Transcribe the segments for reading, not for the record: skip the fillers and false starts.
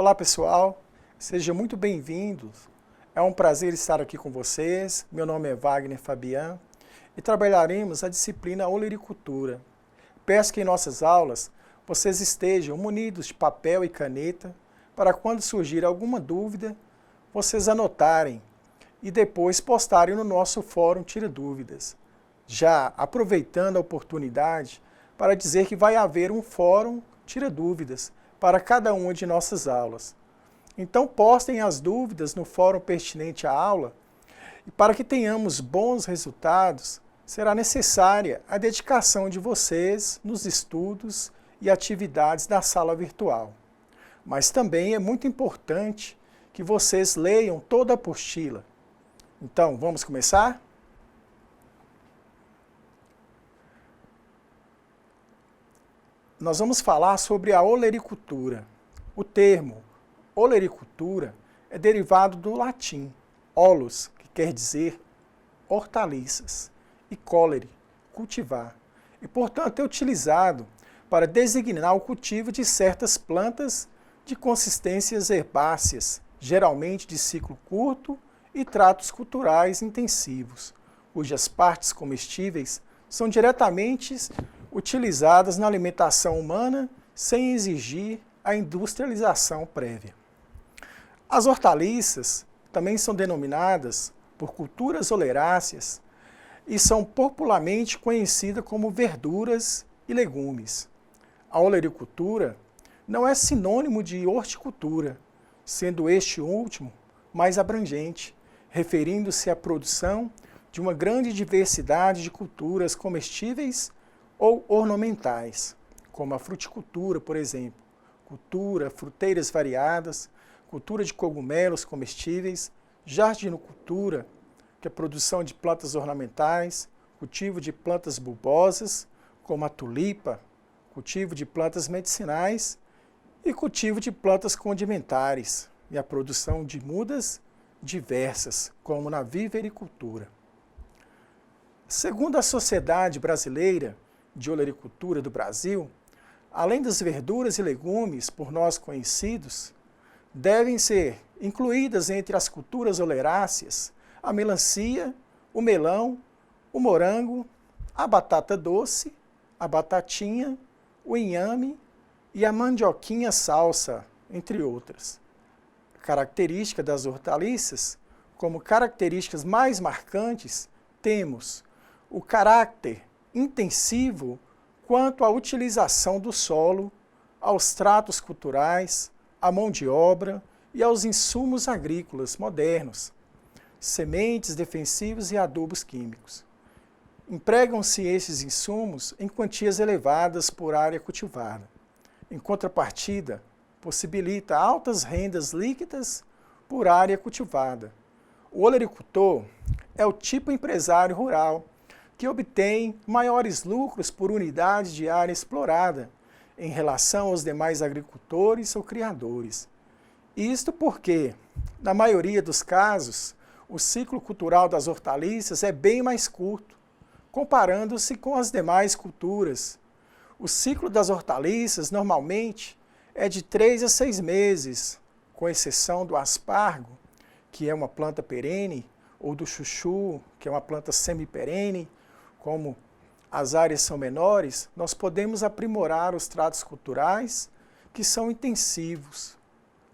Olá pessoal, sejam muito bem-vindos. É um prazer estar aqui com vocês. Meu nome é Wagner Fabian e trabalharemos a disciplina Olericultura. Peço que em nossas aulas vocês estejam munidos de papel e caneta para quando surgir alguma dúvida, vocês anotarem e depois postarem no nosso fórum Tira Dúvidas. Já aproveitando a oportunidade para dizer que vai haver um fórum Tira Dúvidas para cada uma de nossas aulas. Então postem as dúvidas no fórum pertinente à aula e para que tenhamos bons resultados, será necessária a dedicação de vocês nos estudos e atividades da sala virtual. Mas também é muito importante que vocês leiam toda a apostila. Então, vamos começar? Nós vamos falar sobre a olericultura. O termo olericultura é derivado do latim olus, que quer dizer hortaliças, e colere, cultivar, e portanto é utilizado para designar o cultivo de certas plantas de consistências herbáceas, geralmente de ciclo curto e tratos culturais intensivos, cujas partes comestíveis são diretamente utilizadas na alimentação humana sem exigir a industrialização prévia. As hortaliças também são denominadas por culturas oleráceas e são popularmente conhecidas como verduras e legumes. A olericultura não é sinônimo de horticultura, sendo este último mais abrangente, referindo-se à produção de uma grande diversidade de culturas comestíveis ou ornamentais, como a fruticultura, por exemplo, cultura, fruteiras variadas, cultura de cogumelos comestíveis, jardinocultura, que é a produção de plantas ornamentais, cultivo de plantas bulbosas, como a tulipa, cultivo de plantas medicinais e cultivo de plantas condimentares, e a produção de mudas diversas, como na vivericultura. Segundo a Sociedade Brasileira de Olericultura do Brasil, além das verduras e legumes por nós conhecidos, devem ser incluídas entre as culturas oleráceas a melancia, o melão, o morango, a batata doce, a batatinha, o inhame e a mandioquinha salsa, entre outras. Característica das hortaliças, como características mais marcantes, temos o caráter intensivo quanto à utilização do solo, aos tratos culturais, à mão de obra e aos insumos agrícolas modernos, sementes defensivas e adubos químicos. Empregam-se esses insumos em quantias elevadas por área cultivada. Em contrapartida, possibilita altas rendas líquidas por área cultivada. O olericultor é o tipo empresário rural que obtém maiores lucros por unidade de área explorada em relação aos demais agricultores ou criadores. Isto porque, na maioria dos casos, o ciclo cultural das hortaliças é bem mais curto, comparando-se com as demais culturas. O ciclo das hortaliças, normalmente, é de 3 a 6 meses, com exceção do aspargo, que é uma planta perene, ou do chuchu, que é uma planta semiperene. Como as áreas são menores, nós podemos aprimorar os tratos culturais, que são intensivos,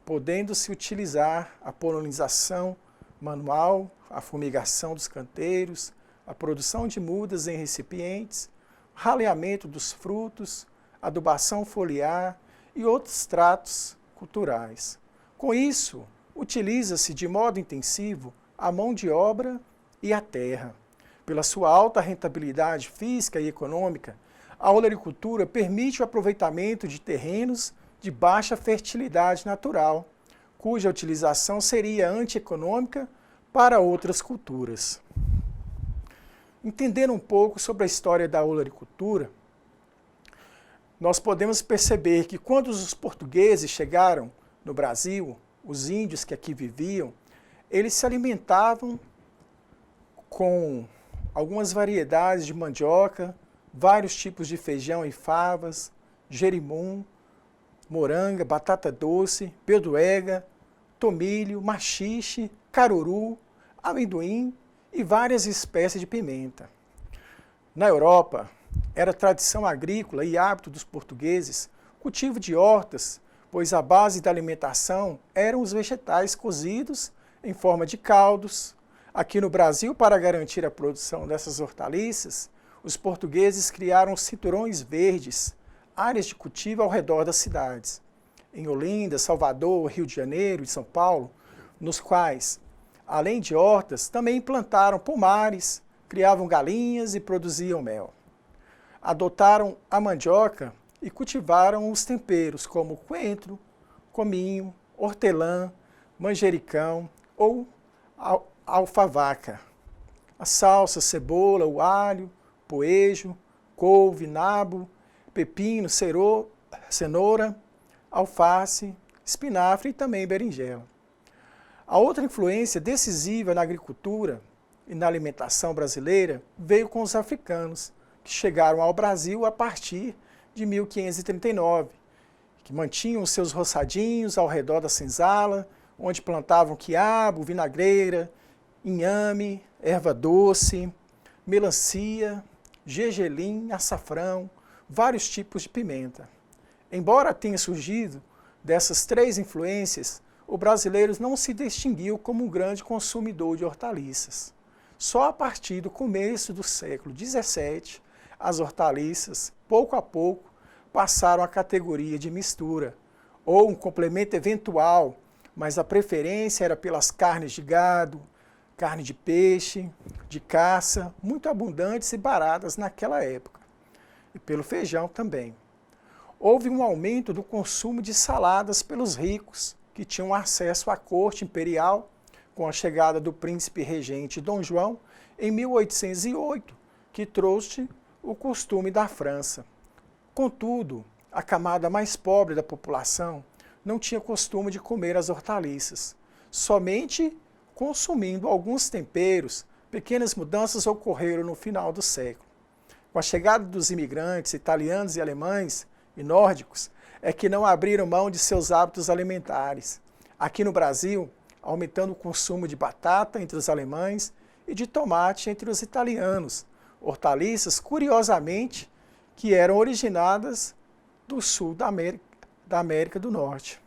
podendo-se utilizar a polinização manual, a fumigação dos canteiros, a produção de mudas em recipientes, raleamento dos frutos, adubação foliar e outros tratos culturais. Com isso, utiliza-se de modo intensivo a mão de obra e a terra. Pela sua alta rentabilidade física e econômica, a olericultura permite o aproveitamento de terrenos de baixa fertilidade natural, cuja utilização seria antieconômica para outras culturas. Entendendo um pouco sobre a história da olericultura, nós podemos perceber que quando os portugueses chegaram no Brasil, os índios que aqui viviam, eles se alimentavam com algumas variedades de mandioca, vários tipos de feijão e favas, jerimum, moranga, batata doce, bedoega, tomilho, maxixe, caruru, amendoim e várias espécies de pimenta. Na Europa, era tradição agrícola e hábito dos portugueses cultivo de hortas, pois a base da alimentação eram os vegetais cozidos em forma de caldos. Aqui no Brasil, para garantir a produção dessas hortaliças, os portugueses criaram cinturões verdes, áreas de cultivo ao redor das cidades. Em Olinda, Salvador, Rio de Janeiro e São Paulo, nos quais, além de hortas, também plantaram pomares, criavam galinhas e produziam mel. Adotaram a mandioca e cultivaram os temperos como coentro, cominho, hortelã, manjericão ou alfavaca. A salsa, cebola, o alho, poejo, couve, nabo, pepino, cenoura, alface, espinafre e também berinjela. A outra influência decisiva na agricultura e na alimentação brasileira veio com os africanos, que chegaram ao Brasil a partir de 1539, que mantinham seus roçadinhos ao redor da senzala, onde plantavam quiabo, vinagreira, inhame, erva doce, melancia, gergelim, açafrão, vários tipos de pimenta. Embora tenha surgido dessas três influências, o brasileiro não se distinguiu como um grande consumidor de hortaliças. Só a partir do começo do século XVII, as hortaliças, pouco a pouco, passaram à categoria de mistura, ou um complemento eventual, mas a preferência era pelas carnes de gado, carne de peixe, de caça, muito abundantes e baratas naquela época, e pelo feijão também. Houve um aumento do consumo de saladas pelos ricos, que tinham acesso à corte imperial, com a chegada do príncipe regente Dom João, em 1808, que trouxe o costume da França. Contudo, a camada mais pobre da população não tinha costume de comer as hortaliças. Somente consumindo alguns temperos, pequenas mudanças ocorreram no final do século. Com a chegada dos imigrantes italianos e alemães e nórdicos, é que não abriram mão de seus hábitos alimentares. Aqui no Brasil, aumentando o consumo de batata entre os alemães e de tomate entre os italianos, hortaliças, curiosamente, que eram originadas do sul da América do Norte.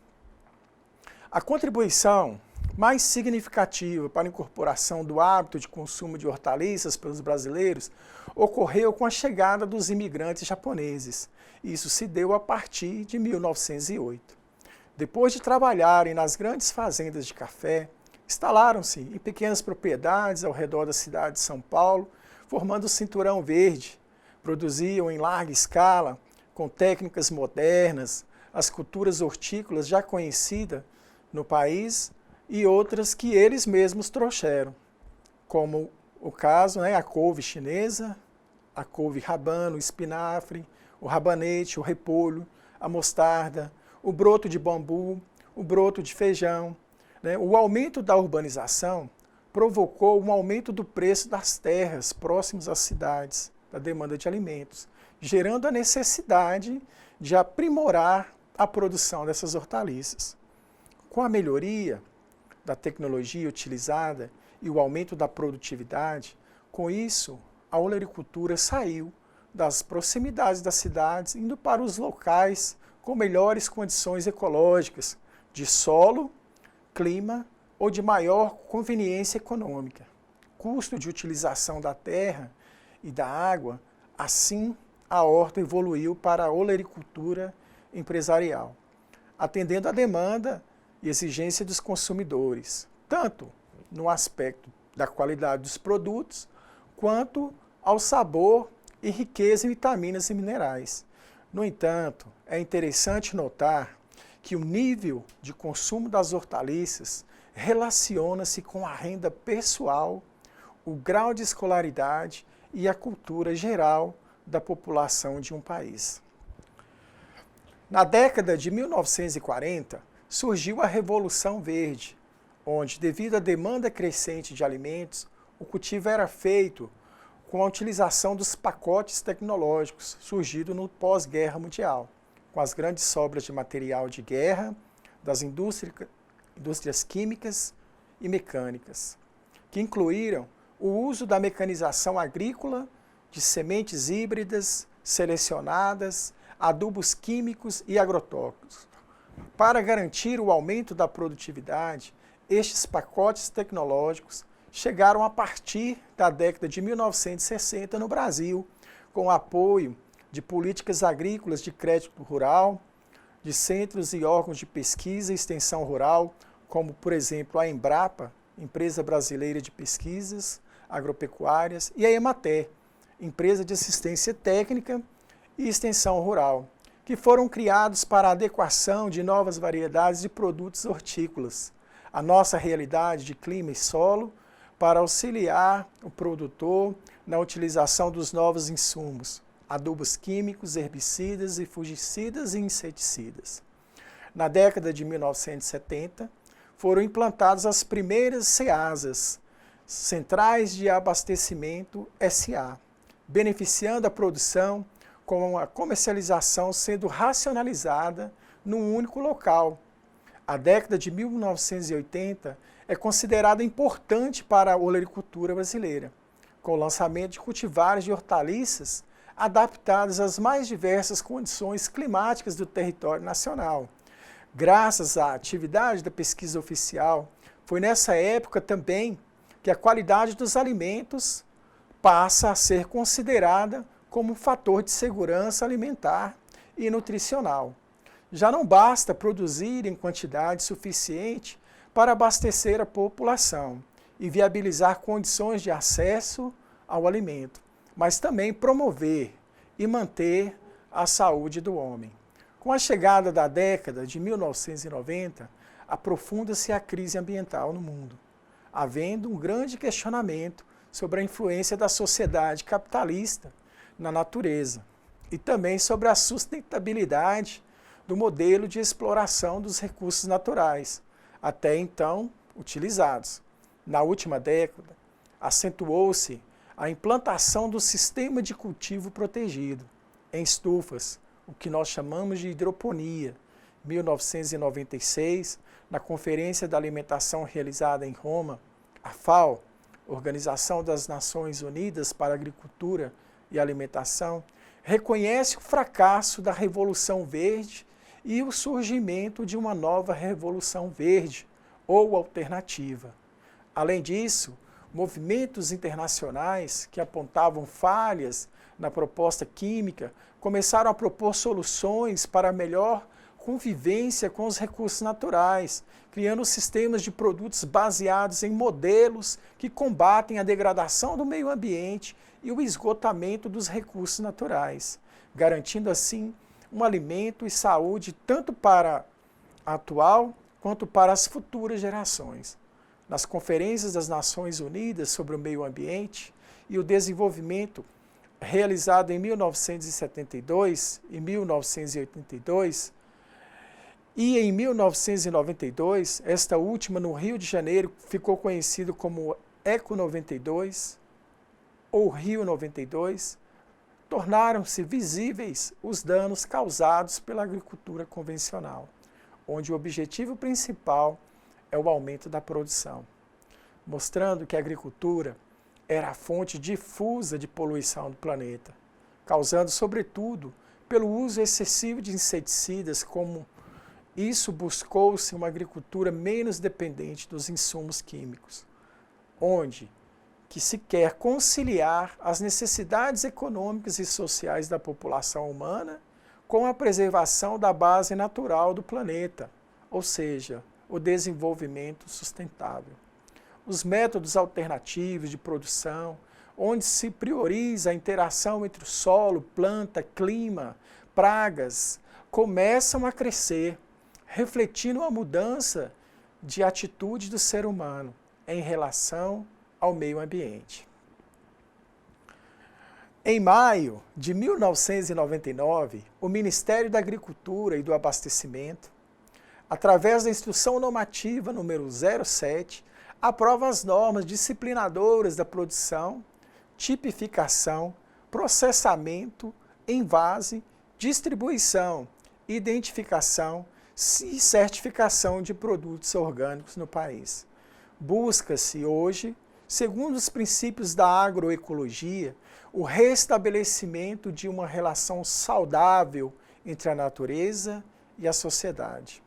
A contribuição mais significativa para a incorporação do hábito de consumo de hortaliças pelos brasileiros ocorreu com a chegada dos imigrantes japoneses. Isso se deu a partir de 1908. Depois de trabalharem nas grandes fazendas de café, instalaram-se em pequenas propriedades ao redor da cidade de São Paulo, formando o Cinturão Verde. Produziam em larga escala, com técnicas modernas, as culturas hortícolas já conhecidas no país e outras que eles mesmos trouxeram, como o caso, a couve chinesa, a couve rabano, o espinafre, o rabanete, o repolho, a mostarda, o broto de bambu, o broto de feijão. O aumento da urbanização provocou um aumento do preço das terras próximas às cidades, da demanda de alimentos, gerando a necessidade de aprimorar a produção dessas hortaliças. Com a melhoria da tecnologia utilizada e o aumento da produtividade, com isso, a olericultura saiu das proximidades das cidades, indo para os locais com melhores condições ecológicas, de solo, clima ou de maior conveniência econômica. Custo de utilização da terra e da água, assim a horta evoluiu para a olericultura empresarial, atendendo à demanda e exigência dos consumidores, tanto no aspecto da qualidade dos produtos, quanto ao sabor e riqueza em vitaminas e minerais. No entanto, é interessante notar que o nível de consumo das hortaliças relaciona-se com a renda pessoal, o grau de escolaridade e a cultura geral da população de um país. Na década de 1940, surgiu a Revolução Verde, onde, devido à demanda crescente de alimentos, o cultivo era feito com a utilização dos pacotes tecnológicos surgidos no pós-guerra mundial, com as grandes sobras de material de guerra das indústrias químicas e mecânicas, que incluíram o uso da mecanização agrícola, de sementes híbridas selecionadas, adubos químicos e agrotóxicos. Para garantir o aumento da produtividade, estes pacotes tecnológicos chegaram a partir da década de 1960 no Brasil, com o apoio de políticas agrícolas de crédito rural, de centros e órgãos de pesquisa e extensão rural, como, por exemplo, a Embrapa, Empresa Brasileira de Pesquisas Agropecuárias, e a Emater, Empresa de Assistência Técnica e Extensão Rural, que foram criados para a adequação de novas variedades de produtos hortícolas, a nossa realidade de clima e solo, para auxiliar o produtor na utilização dos novos insumos, adubos químicos, herbicidas e fungicidas e inseticidas. Na década de 1970, foram implantadas as primeiras CEASAs, Centrais de Abastecimento SA, beneficiando a produção com a comercialização sendo racionalizada num único local. A década de 1980 é considerada importante para a olericultura brasileira, com o lançamento de cultivares de hortaliças adaptadas às mais diversas condições climáticas do território nacional. Graças à atividade da pesquisa oficial, foi nessa época também que a qualidade dos alimentos passa a ser considerada como um fator de segurança alimentar e nutricional. Já não basta produzir em quantidade suficiente para abastecer a população e viabilizar condições de acesso ao alimento, mas também promover e manter a saúde do homem. Com a chegada da década de 1990, aprofunda-se a crise ambiental no mundo, havendo um grande questionamento sobre a influência da sociedade capitalista na natureza e também sobre a sustentabilidade do modelo de exploração dos recursos naturais, até então utilizados. Na última década, acentuou-se a implantação do sistema de cultivo protegido em estufas, o que nós chamamos de hidroponia. Em 1996, na Conferência da Alimentação realizada em Roma, a FAO, Organização das Nações Unidas para a Agricultura e Alimentação, reconhece o fracasso da Revolução Verde e o surgimento de uma nova Revolução Verde ou alternativa. Além disso, movimentos internacionais que apontavam falhas na proposta química começaram a propor soluções para a melhor convivência com os recursos naturais, criando sistemas de produtos baseados em modelos que combatem a degradação do meio ambiente e o esgotamento dos recursos naturais, garantindo assim um alimento e saúde tanto para a atual quanto para as futuras gerações. Nas conferências das Nações Unidas sobre o Meio Ambiente e o Desenvolvimento, realizada em 1972 e 1982, e em 1992, esta última no Rio de Janeiro ficou conhecido como Eco 92 ou Rio 92, tornaram-se visíveis os danos causados pela agricultura convencional, onde o objetivo principal é o aumento da produção, mostrando que a agricultura era a fonte difusa de poluição do planeta, causando, sobretudo, pelo uso excessivo de inseticidas, como isso buscou-se uma agricultura menos dependente dos insumos químicos, onde que se quer conciliar as necessidades econômicas e sociais da população humana com a preservação da base natural do planeta, ou seja, o desenvolvimento sustentável. Os métodos alternativos de produção, onde se prioriza a interação entre o solo, planta, clima, pragas, começam a crescer, refletindo a mudança de atitude do ser humano em relação ao meio ambiente. Em maio de 1999, o Ministério da Agricultura e do Abastecimento, através da Instrução Normativa número 07, aprova as normas disciplinadoras da produção, tipificação, processamento, envase, distribuição identificação e certificação de produtos orgânicos no país. Busca-se hoje, segundo os princípios da agroecologia, o restabelecimento de uma relação saudável entre a natureza e a sociedade,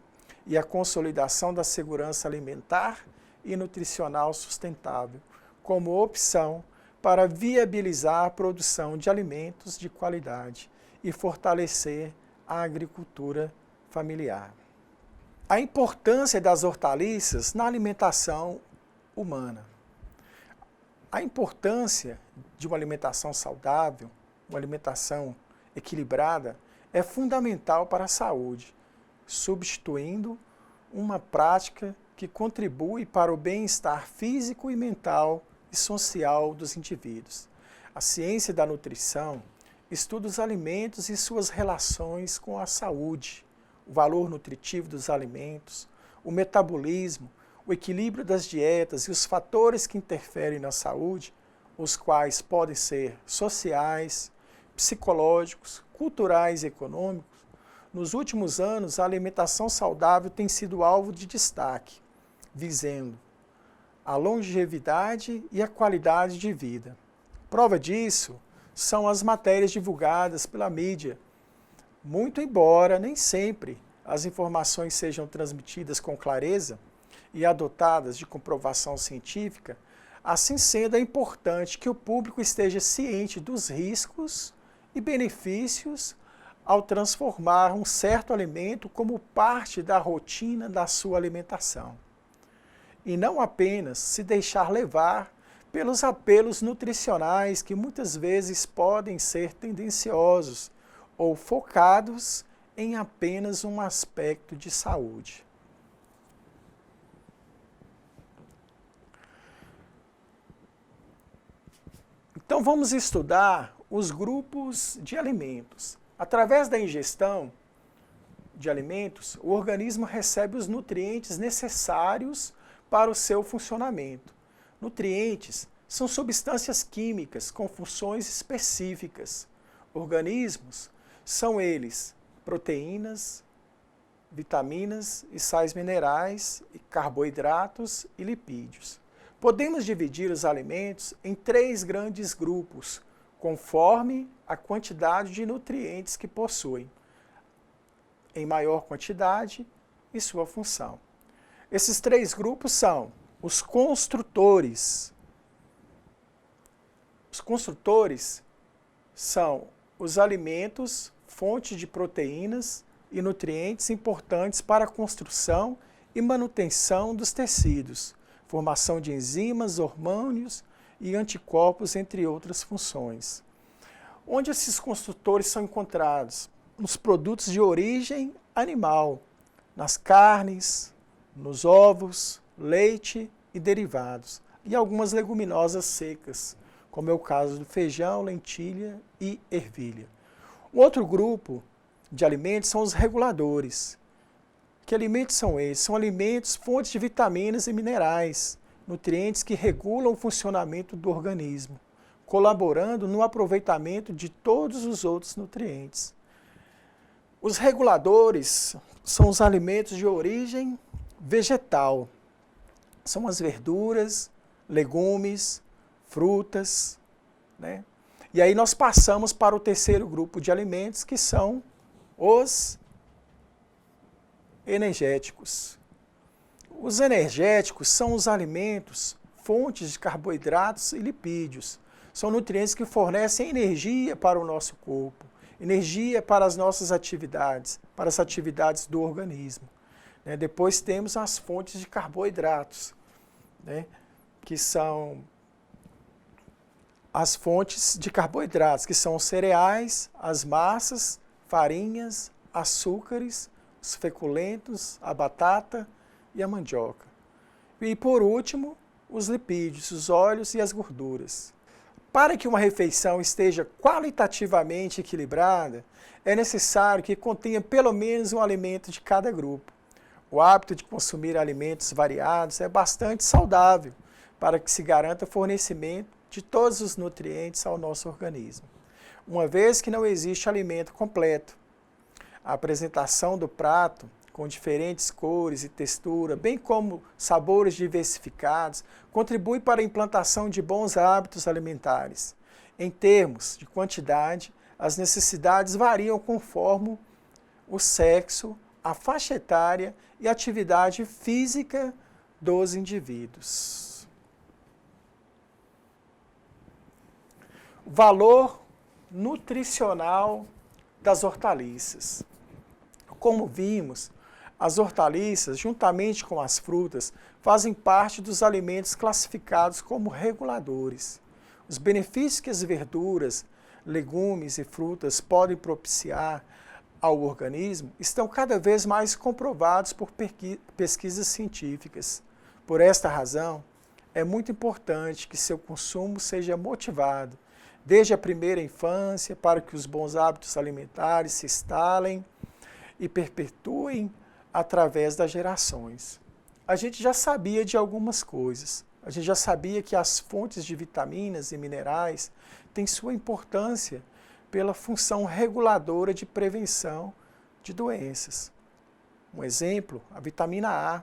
e a consolidação da segurança alimentar e nutricional sustentável, como opção para viabilizar a produção de alimentos de qualidade e fortalecer a agricultura familiar. A importância das hortaliças na alimentação humana. A importância de uma alimentação saudável, uma alimentação equilibrada, é fundamental para a saúde, substituindo uma prática que contribui para o bem-estar físico e mental e social dos indivíduos. A ciência da nutrição estuda os alimentos e suas relações com a saúde, o valor nutritivo dos alimentos, o metabolismo, o equilíbrio das dietas e os fatores que interferem na saúde, os quais podem ser sociais, psicológicos, culturais e econômicos. Nos últimos anos, a alimentação saudável tem sido alvo de destaque, visando a longevidade e a qualidade de vida. Prova disso são as matérias divulgadas pela mídia, muito embora nem sempre as informações sejam transmitidas com clareza e adotadas de comprovação científica. Assim sendo, é importante que o público esteja ciente dos riscos e benefícios ao transformar um certo alimento como parte da rotina da sua alimentação. E não apenas se deixar levar pelos apelos nutricionais que muitas vezes podem ser tendenciosos ou focados em apenas um aspecto de saúde. Então vamos estudar os grupos de alimentos. Através da ingestão de alimentos, o organismo recebe os nutrientes necessários para o seu funcionamento. Nutrientes são substâncias químicas com funções específicas. Organismos são eles proteínas, vitaminas e sais minerais, e carboidratos e lipídios. Podemos dividir os alimentos em 3 grandes grupos, conforme a quantidade de nutrientes que possuem, em maior quantidade e sua função. Esses 3 grupos são os construtores. Os construtores são os alimentos, fonte de proteínas e nutrientes importantes para a construção e manutenção dos tecidos, formação de enzimas, hormônios e anticorpos, entre outras funções. Onde esses construtores são encontrados? Nos produtos de origem animal, nas carnes, nos ovos, leite e derivados, e algumas leguminosas secas, como é o caso do feijão, lentilha e ervilha. Um outro grupo de alimentos são os reguladores. Que alimentos são esses? São alimentos fontes de vitaminas e minerais, nutrientes que regulam o funcionamento do organismo, colaborando no aproveitamento de todos os outros nutrientes. Os reguladores são os alimentos de origem vegetal. São as verduras, legumes, frutas, né? E aí nós passamos para o terceiro grupo de alimentos, que são os energéticos. Os energéticos são os alimentos, fontes de carboidratos e lipídios. São nutrientes que fornecem energia para o nosso corpo, energia para as nossas atividades, para as atividades do organismo. Depois temos as fontes de carboidratos, que são as fontes de carboidratos, que são os cereais, as massas, farinhas, açúcares, os feculentos, a batata e a mandioca. E por último, os lipídios, os óleos e as gorduras. Para que uma refeição esteja qualitativamente equilibrada, é necessário que contenha pelo menos um alimento de cada grupo. O hábito de consumir alimentos variados é bastante saudável para que se garanta o fornecimento de todos os nutrientes ao nosso organismo, uma vez que não existe alimento completo. A apresentação do prato, com diferentes cores e textura, bem como sabores diversificados, contribui para a implantação de bons hábitos alimentares. Em termos de quantidade, as necessidades variam conforme o sexo, a faixa etária e a atividade física dos indivíduos. Valor nutricional das hortaliças. Como vimos, as hortaliças, juntamente com as frutas, fazem parte dos alimentos classificados como reguladores. Os benefícios que as verduras, legumes e frutas podem propiciar ao organismo estão cada vez mais comprovados por pesquisas científicas. Por esta razão, é muito importante que seu consumo seja motivado desde a primeira infância para que os bons hábitos alimentares se instalem e perpetuem através das gerações. A gente já sabia de algumas coisas. A gente já sabia que as fontes de vitaminas e minerais têm sua importância pela função reguladora de prevenção de doenças. Um exemplo, a vitamina A,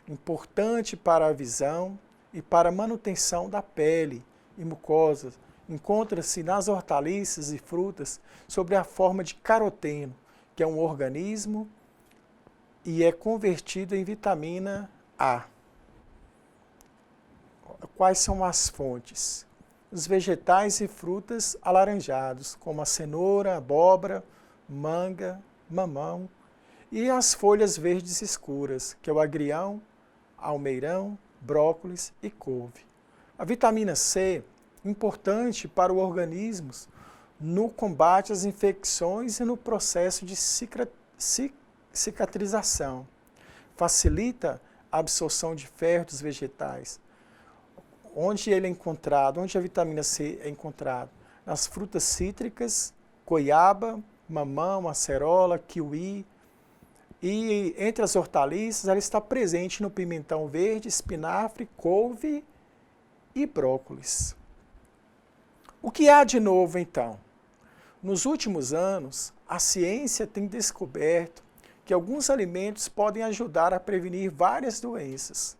importante para a visão e para a manutenção da pele e mucosas, encontra-se nas hortaliças e frutas sob a forma de caroteno, que é um organismo e é convertido em vitamina A. Quais são as fontes? Os vegetais e frutas alaranjados, como a cenoura, abóbora, manga, mamão, e as folhas verdes escuras, que é o agrião, almeirão, brócolis e couve. A vitamina C, importante para o organismo no combate às infecções e no processo de cicatrização. Facilita a absorção de ferro dos vegetais. Onde ele é encontrado? Onde a vitamina C é encontrada? Nas frutas cítricas, goiaba, mamão, acerola, kiwi. E entre as hortaliças, ela está presente no pimentão verde, espinafre, couve e brócolis. O que há de novo, então? Nos últimos anos, a ciência tem descoberto que alguns alimentos podem ajudar a prevenir várias doenças,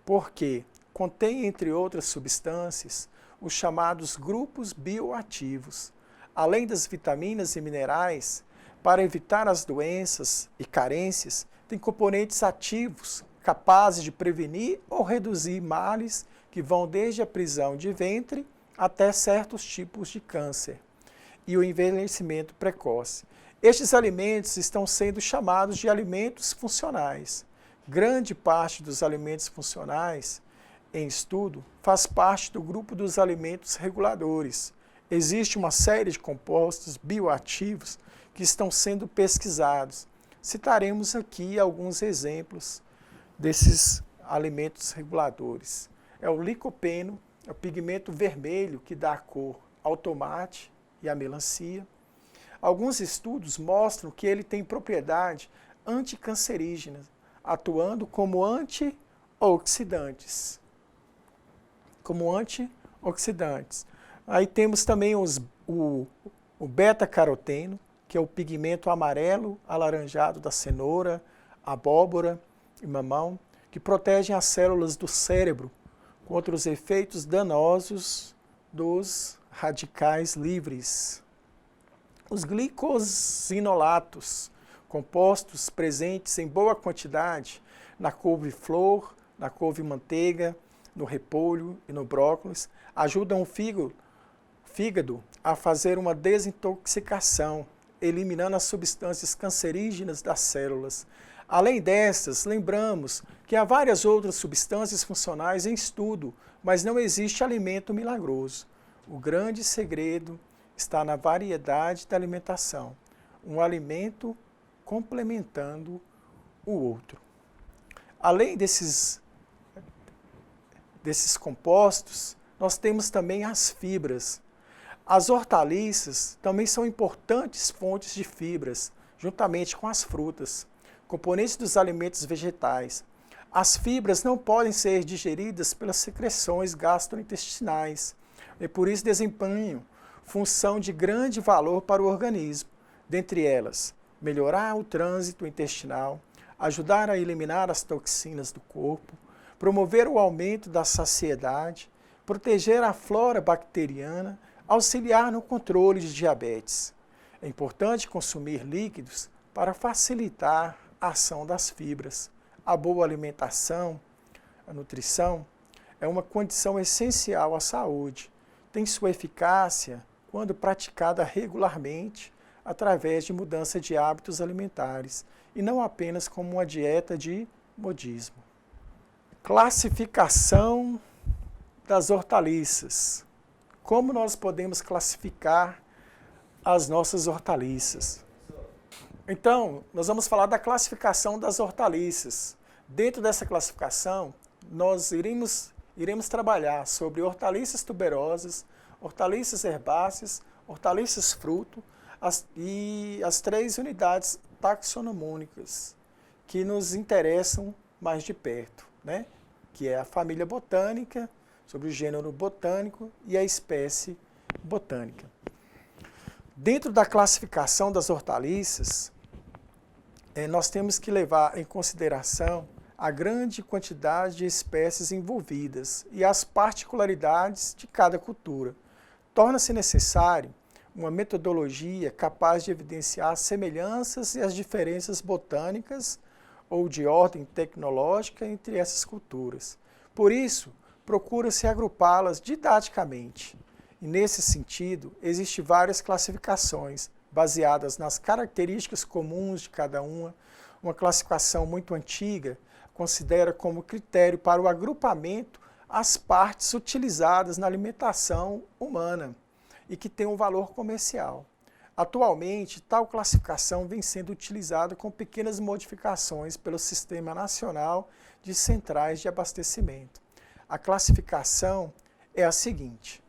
porque contém, entre outras substâncias, os chamados grupos bioativos. Além das vitaminas e minerais, para evitar as doenças e carências, tem componentes ativos capazes de prevenir ou reduzir males que vão desde a prisão de ventre até certos tipos de câncer e o envelhecimento precoce. Estes alimentos estão sendo chamados de alimentos funcionais. Grande parte dos alimentos funcionais em estudo faz parte do grupo dos alimentos reguladores. Existe uma série de compostos bioativos que estão sendo pesquisados. Citaremos aqui alguns exemplos desses alimentos reguladores. É o licopeno, é o pigmento vermelho que dá a cor ao tomate e à melancia. Alguns estudos mostram que ele tem propriedade anticancerígena, atuando como antioxidantes. Aí temos também o beta-caroteno, que é o pigmento amarelo alaranjado da cenoura, abóbora e mamão, que protegem as células do cérebro contra os efeitos danosos dos radicais livres. Os glicosinolatos, compostos presentes em boa quantidade na couve-flor, na couve-manteiga, no repolho e no brócolis, ajudam o fígado a fazer uma desintoxicação, eliminando as substâncias cancerígenas das células. Além destas, lembramos que há várias outras substâncias funcionais em estudo, mas não existe alimento milagroso. O grande segredo está na variedade da alimentação, um alimento complementando o outro. Além desses compostos, nós temos também as fibras. As hortaliças também são importantes fontes de fibras, juntamente com as frutas, componentes dos alimentos vegetais. As fibras não podem ser digeridas pelas secreções gastrointestinais e por isso desempenham função de grande valor para o organismo. Dentre elas, melhorar o trânsito intestinal, ajudar a eliminar as toxinas do corpo, promover o aumento da saciedade, proteger a flora bacteriana, auxiliar no controle de diabetes. É importante consumir líquidos para facilitar a ação das fibras. A boa alimentação, a nutrição, é uma condição essencial à saúde. Tem sua eficácia quando praticada regularmente através de mudança de hábitos alimentares e não apenas como uma dieta de modismo. Classificação das hortaliças. Como nós podemos classificar as nossas hortaliças? Então, nós vamos falar da classificação das hortaliças. Dentro dessa classificação, nós iremos trabalhar sobre hortaliças tuberosas, hortaliças herbáceas, hortaliças fruto e as 3 unidades taxonomônicas que nos interessam mais de perto, né? Que é a família botânica, sobre o gênero botânico e a espécie botânica. Dentro da classificação das hortaliças, nós temos que levar em consideração a grande quantidade de espécies envolvidas e as particularidades de cada cultura. Torna-se necessário uma metodologia capaz de evidenciar as semelhanças e as diferenças botânicas ou de ordem tecnológica entre essas culturas. Por isso, procura-se agrupá-las didaticamente. E, nesse sentido, existem várias classificações baseadas nas características comuns de cada uma. Uma classificação muito antiga considera como critério para o agrupamento as partes utilizadas na alimentação humana e que tem um valor comercial. Atualmente, tal classificação vem sendo utilizada com pequenas modificações pelo Sistema Nacional de Centrais de Abastecimento. A classificação é a seguinte: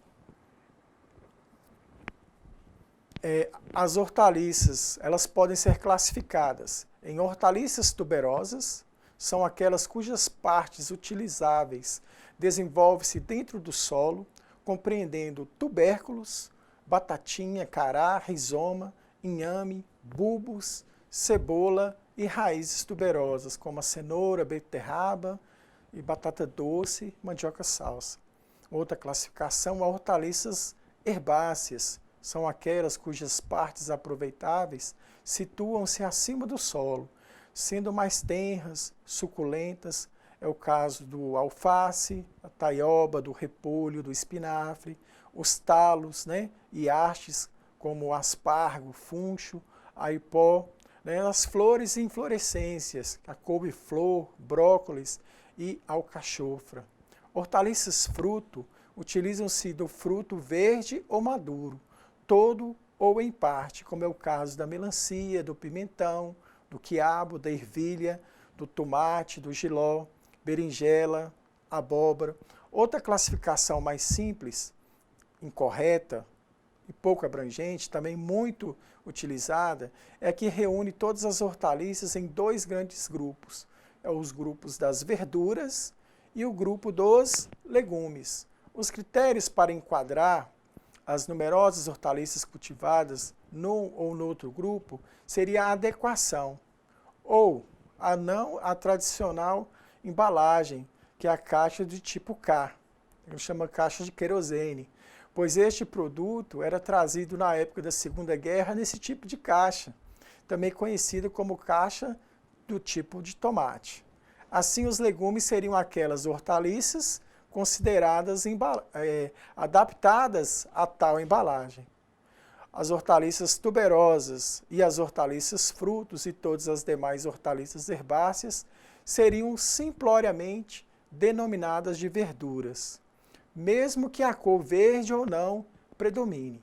as hortaliças, elas podem ser classificadas em hortaliças tuberosas, são aquelas cujas partes utilizáveis desenvolvem-se dentro do solo, compreendendo tubérculos, batatinha, cará, rizoma, inhame, bulbos, cebola e raízes tuberosas, como a cenoura, beterraba e batata doce, mandioca salsa. Outra classificação, hortaliças herbáceas, são aquelas cujas partes aproveitáveis situam-se acima do solo, sendo mais tenras, suculentas. É o caso do alface, a taioba, do repolho, do espinafre, os talos, né, e hastes, como o aspargo, funcho, a ipó, né, as flores e inflorescências, a couve-flor, brócolis e alcachofra. Hortaliças fruto utilizam-se do fruto verde ou maduro, todo ou em parte, como é o caso da melancia, do pimentão, do quiabo, da ervilha, do tomate, do jiló, berinjela, abóbora. Outra classificação mais simples, incorreta e pouco abrangente, também muito utilizada, é a que reúne todas as hortaliças em 2 grandes grupos. É os grupos das verduras e o grupo dos legumes. Os critérios para enquadrar as numerosas hortaliças cultivadas num ou no outro grupo seria a adequação, ou a tradicional embalagem, que é a caixa de tipo K, ele chama caixa de querosene, pois este produto era trazido na época da Segunda Guerra nesse tipo de caixa, também conhecida como caixa do tipo de tomate. Assim, os legumes seriam aquelas hortaliças consideradas adaptadas a tal embalagem. As hortaliças tuberosas e as hortaliças frutos e todas as demais hortaliças herbáceas seriam simploriamente denominadas de verduras, mesmo que a cor verde ou não predomine.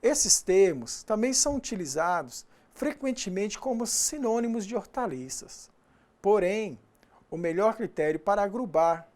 Esses termos também são utilizados frequentemente como sinônimos de hortaliças. Porém, o melhor critério para agrupar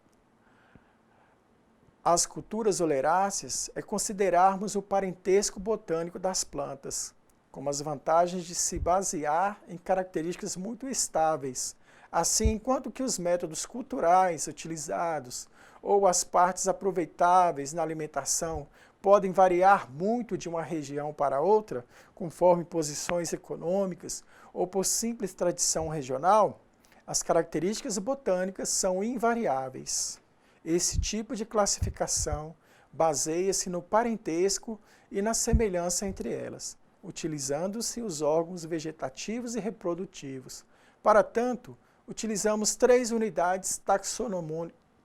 as culturas oleiráceas é considerarmos o parentesco botânico das plantas, como as vantagens de se basear em características muito estáveis. Assim, enquanto que os métodos culturais utilizados ou as partes aproveitáveis na alimentação podem variar muito de uma região para outra, conforme posições econômicas ou por simples tradição regional, as características botânicas são invariáveis. Esse tipo de classificação baseia-se no parentesco e na semelhança entre elas, utilizando-se os órgãos vegetativos e reprodutivos. Para tanto, utilizamos 3 unidades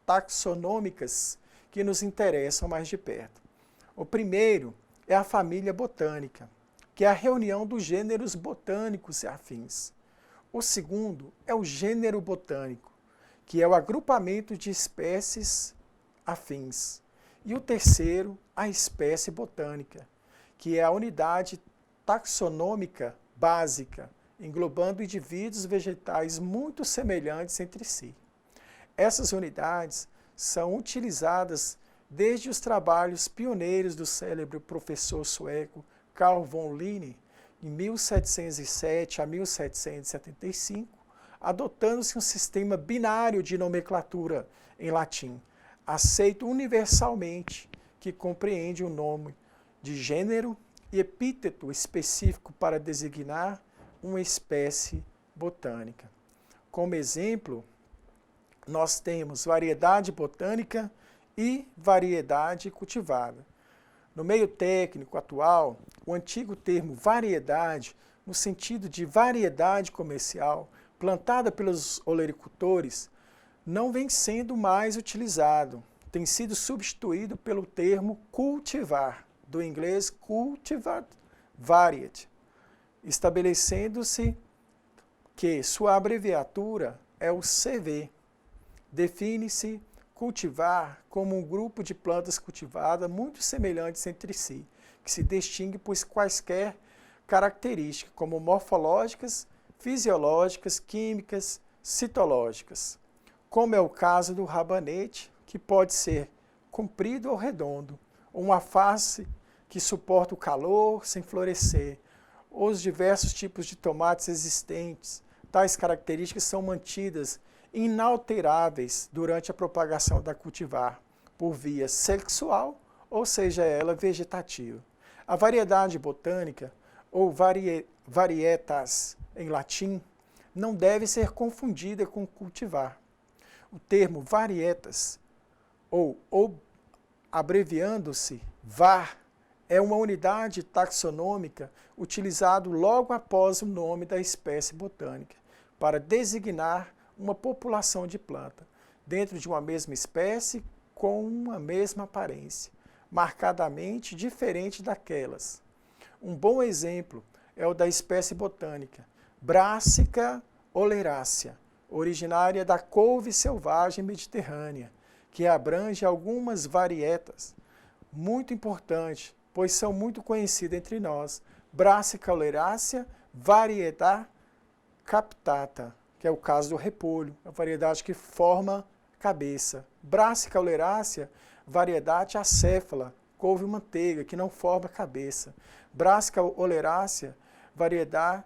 taxonômicas que nos interessam mais de perto. O primeiro é a família botânica, que é a reunião dos gêneros botânicos e afins. O segundo é o gênero botânico, que é o agrupamento de espécies afins. E o terceiro, a espécie botânica, que é a unidade taxonômica básica, englobando indivíduos vegetais muito semelhantes entre si. Essas unidades são utilizadas desde os trabalhos pioneiros do célebre professor sueco Carl von Linné, em 1707 a 1775, adotando-se um sistema binário de nomenclatura em latim, aceito universalmente, que compreende o nome de gênero e epíteto específico para designar uma espécie botânica. Como exemplo, nós temos variedade botânica e variedade cultivada. No meio técnico atual, o antigo termo variedade, no sentido de variedade comercial, plantada pelos olericultores, não vem sendo mais utilizado. Tem sido substituído pelo termo cultivar, do inglês cultivar variety, estabelecendo-se que sua abreviatura é o CV. Define-se cultivar como um grupo de plantas cultivadas muito semelhantes entre si, que se distingue por quaisquer características, como morfológicas, fisiológicas, químicas, citológicas, como é o caso do rabanete, que pode ser comprido ou redondo, ou uma face que suporta o calor sem florescer, ou os diversos tipos de tomates existentes. Tais características são mantidas inalteráveis durante a propagação da cultivar, por via sexual, ou seja ela vegetativa. A variedade botânica, ou varietas em latim, não deve ser confundida com cultivar. O termo varietas, ou abreviando-se var, é uma unidade taxonômica utilizado logo após o nome da espécie botânica, para designar uma população de planta, dentro de uma mesma espécie com uma mesma aparência, marcadamente diferente daquelas. Um bom exemplo é o da espécie botânica Brassica oleracea, originária da couve selvagem mediterrânea, que abrange algumas varietas. Muito importante, pois são muito conhecidas entre nós. Brassica oleracea, variedade captata, que é o caso do repolho, a variedade que forma cabeça. Brassica oleracea, variedade acéfala, couve-manteiga, que não forma cabeça. Brassica oleracea, variedade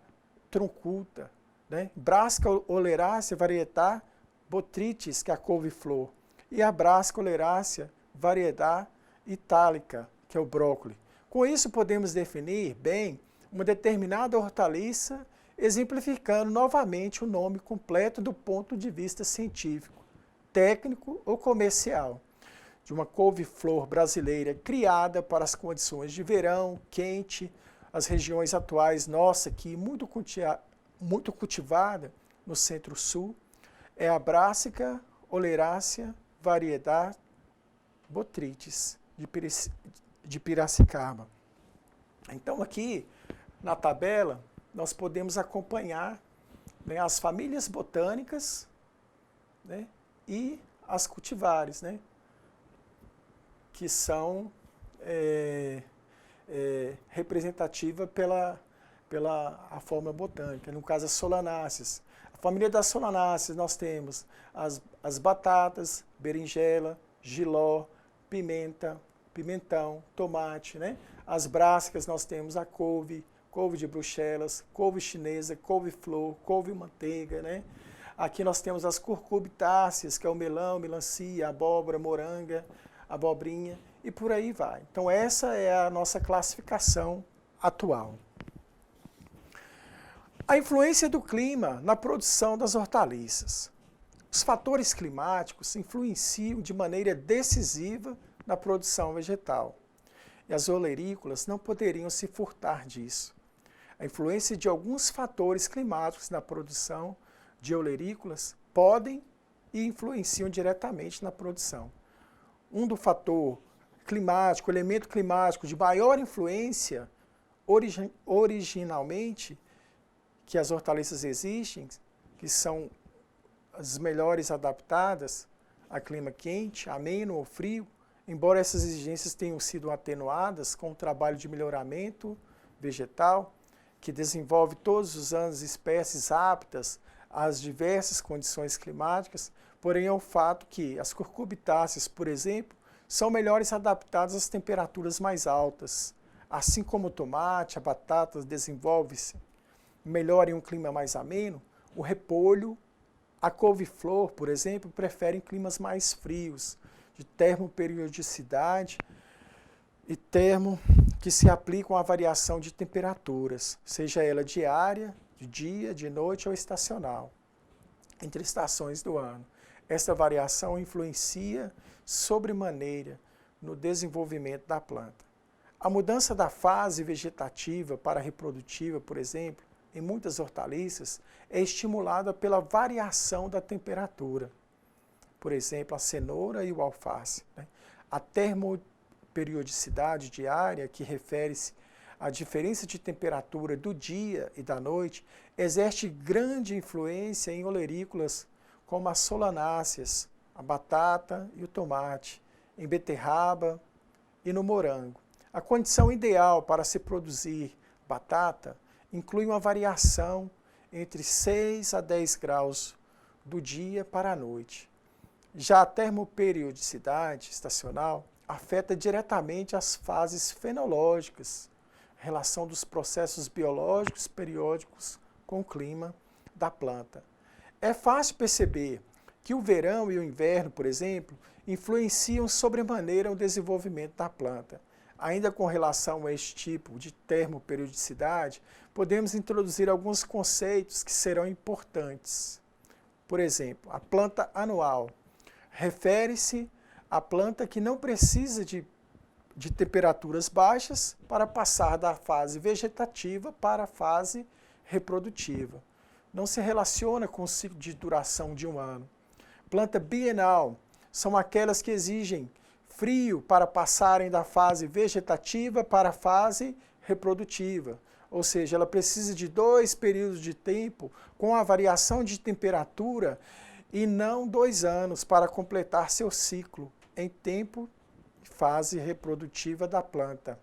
trunculta. Né? Brassica oleracea, variedade botrytis, que é a couve-flor. E a Brassica oleracea, variedade itálica, que é o brócolis. Com isso, podemos definir bem uma determinada hortaliça, exemplificando novamente o nome completo do ponto de vista científico, técnico ou comercial, de uma couve-flor brasileira criada para as condições de verão, quente, as regiões atuais, nossa, aqui muito cultivada no centro-sul, é a Brassica oleracea, variedade botrytis, de Piracicaba. Então, aqui na tabela, nós podemos acompanhar, né, as famílias botânicas, né, e as cultivares, né, que são representativas pela a forma botânica, no caso as solanáceas. A família das solanáceas nós temos as batatas, berinjela, jiló, pimenta, pimentão, tomate, né? As brássicas nós temos a couve, couve de Bruxelas, couve chinesa, couve-flor, couve-manteiga, né? Aqui nós temos as cucurbitáceas, que é o melão, melancia, abóbora, moranga, abobrinha. e por aí vai. Então essa é a nossa classificação atual. A influência do clima na produção das hortaliças. Os fatores climáticos influenciam de maneira decisiva na produção vegetal. E as olerícolas não poderiam se furtar disso. A influência de alguns fatores climáticos na produção de olerícolas podem e influenciam diretamente na produção. Um do fator climático, elemento climático de maior influência originalmente que as hortaliças existem, que são as melhores adaptadas a clima quente, ameno ou frio, embora essas exigências tenham sido atenuadas com o trabalho de melhoramento vegetal, que desenvolve todos os anos espécies aptas às diversas condições climáticas, porém é o fato que as cucurbitáceas, por exemplo, são melhores adaptadas às temperaturas mais altas. Assim como o tomate, a batata desenvolve-se melhor em um clima mais ameno, o repolho, a couve-flor, por exemplo, preferem climas mais frios, de termoperiodicidade e termo que se aplicam à variação de temperaturas, seja ela diária, de dia, de noite ou estacional, entre estações do ano. Esta variação influencia sobremaneira no desenvolvimento da planta. A mudança da fase vegetativa para a reprodutiva, por exemplo, em muitas hortaliças, é estimulada pela variação da temperatura. Por exemplo, a cenoura e o alface. A termoperiodicidade diária, que refere-se à diferença de temperatura do dia e da noite, exerce grande influência em olerícolas como as solanáceas, a batata e o tomate, em beterraba e no morango. A condição ideal para se produzir batata inclui uma variação entre 6 a 10 graus do dia para a noite. Já a termoperiodicidade estacional afeta diretamente as fases fenológicas, relação dos processos biológicos periódicos com o clima da planta. É fácil perceber que o verão e o inverno, por exemplo, influenciam sobremaneira o desenvolvimento da planta. Ainda com relação a este tipo de termoperiodicidade, podemos introduzir alguns conceitos que serão importantes. Por exemplo, a planta anual refere-se à planta que não precisa de temperaturas baixas para passar da fase vegetativa para a fase reprodutiva. Não se relaciona com o ciclo de duração de um ano. Planta bienal são aquelas que exigem frio para passarem da fase vegetativa para a fase reprodutiva. Ou seja, ela precisa de 2 períodos de tempo com a variação de temperatura e não 2 anos para completar seu ciclo em tempo e fase reprodutiva da planta.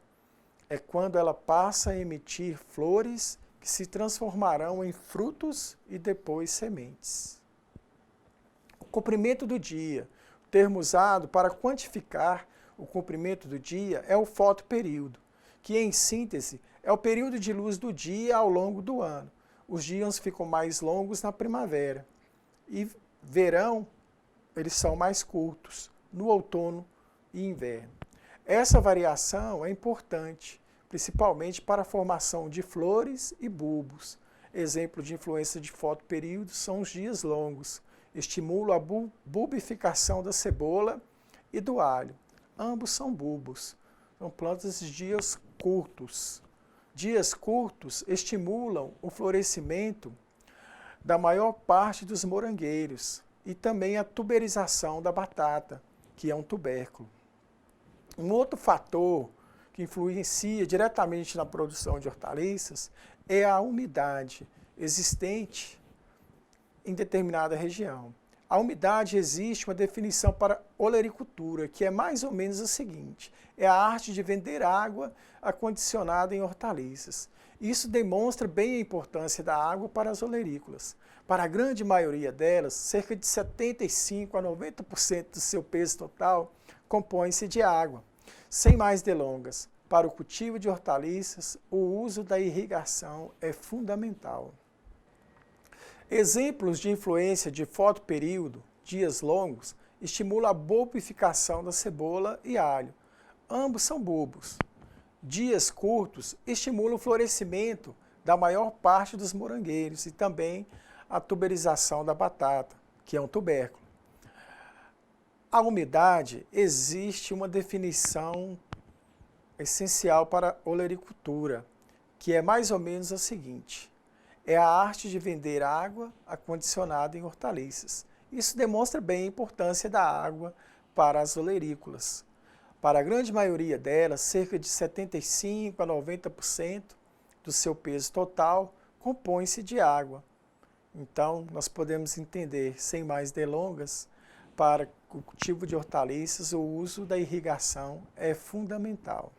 É quando ela passa a emitir flores que se transformarão em frutos e depois sementes. O comprimento do dia. O termo usado para quantificar o comprimento do dia é o fotoperíodo, que em síntese é o período de luz do dia ao longo do ano. Os dias ficam mais longos na primavera e verão eles são mais curtos no outono e inverno. Essa variação é importante, principalmente para a formação de flores e bulbos. Exemplo de influência de fotoperíodo são os dias longos. Estimula a bulbificação da cebola e do alho. Ambos são bulbos. São plantas de dias curtos. Dias curtos estimulam o florescimento da maior parte dos morangueiros e também a tuberização da batata, que é um tubérculo. Um outro fator que influencia diretamente na produção de hortaliças é a umidade existente em determinada região. A umidade existe uma definição para olericultura, que é mais ou menos a seguinte: é a arte de vender água acondicionada em hortaliças. Isso demonstra bem a importância da água para as olerícolas. Para a grande maioria delas, cerca de 75% a 90% do seu peso total compõe-se de água. Sem mais delongas, para o cultivo de hortaliças, o uso da irrigação é fundamental. Exemplos de influência de fotoperíodo, dias longos, estimula a bulbificação da cebola e alho. Ambos são bulbos. Dias curtos estimulam o florescimento da maior parte dos morangueiros e também a tuberização da batata, que é um tubérculo. A umidade existe uma definição essencial para a olericultura, que é mais ou menos a seguinte: é a arte de vender água acondicionada em hortaliças. Isso demonstra bem a importância da água para as olerícolas. Para a grande maioria delas, cerca de 75% a 90% do seu peso total compõe-se de água. Então, nós podemos entender, sem mais delongas, para o cultivo de hortaliças, o uso da irrigação é fundamental.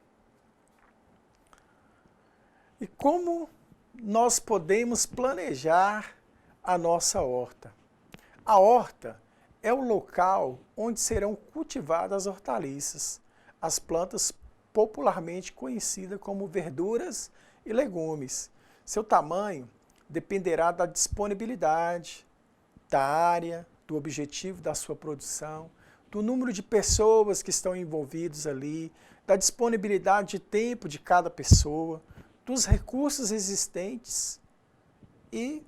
E como nós podemos planejar a nossa horta? A horta é o local onde serão cultivadas as hortaliças, as plantas popularmente conhecidas como verduras e legumes. Seu tamanho dependerá da disponibilidade, da área, do objetivo da sua produção, do número de pessoas que estão envolvidas ali, da disponibilidade de tempo de cada pessoa, dos recursos existentes e